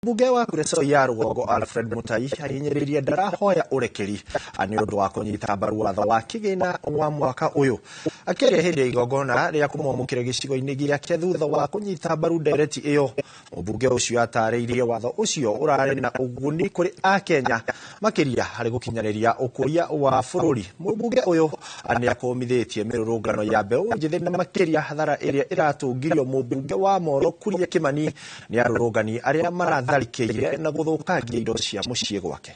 Mbunge wa Kuresoi ya Rũgongo Alfred Mutai ahinyĩrĩirie ndarahoya ũrekeri nĩ ũndũ wa kũnyita mbaru watho wa kĩgĩna wa mwaka ũyũ. Akĩaria hĩndĩ ya igongona rĩa kũmwamũkĩra gĩcigo-inĩ gĩake thutha wa kũnyita mbaru ndereti ĩyo, mũmbunge ũcio atarĩirie watho ũcio ũrarĩ na ũguni kũrĩ Akenya makĩria harĩ gũkinyanĩria ũkũria wa bũrũri. Mũmbunge ũyũ nĩ akũmithĩtie mĩrũrũngano ya mbeũ njĩthĩ na makĩria hathara ĩrĩa ĩratũngirio mũmbunge wa Molo Kuria Kimani nĩ arũrũngani arĩa maratharĩkĩire na gũthũkangia indo cia mũciĩ gwake.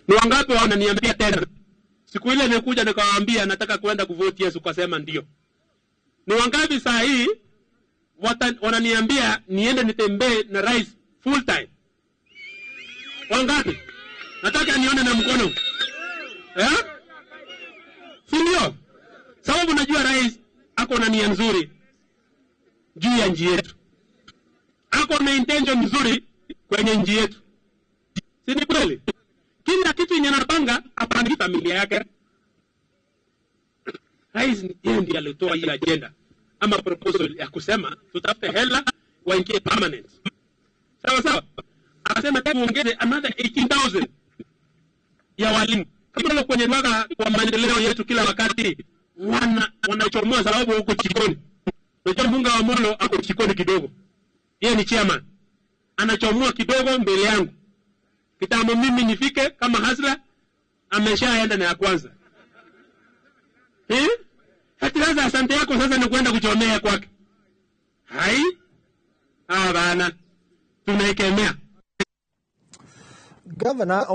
Ni wangapi wananiambia tena? Siku ile nimekuja nikawaambia nataka kwenda kuvote Yesu, ukasema ndio. Ni wangapi saa hii wananiambia niende nitembee na rais full time? Wangapi? Nataka nione na mkono. Si ndio? Sababu najua rais ako na nia nzuri juu ya nchi yetu. Ako na intention nzuri kwenye nchi yetu. Si ni kweli? Kila kitu yenye anapanga apangi familia yake. Rais yeye ndiye alitoa hii agenda ama proposal ya kusema tutafute hela waingie permanent. Sawa sawa. Akasema tuongeze another 18,000 ya walimu. Kama kwenye mwaka wa maendeleo yetu kila wakati wanachomoa sababu huko chikoni. Unajua mbunge wa Molo ako chikoni kidogo. Yeye ni chairman. Anachomoa kidogo mbele yangu. Kitambo mimi nifike kama hasla ameshaenda na ya kwanza. Hati sasa asante yako sasa ni kwenda kuchomea kwake. Hai? Bana. Tunaikemea. Governor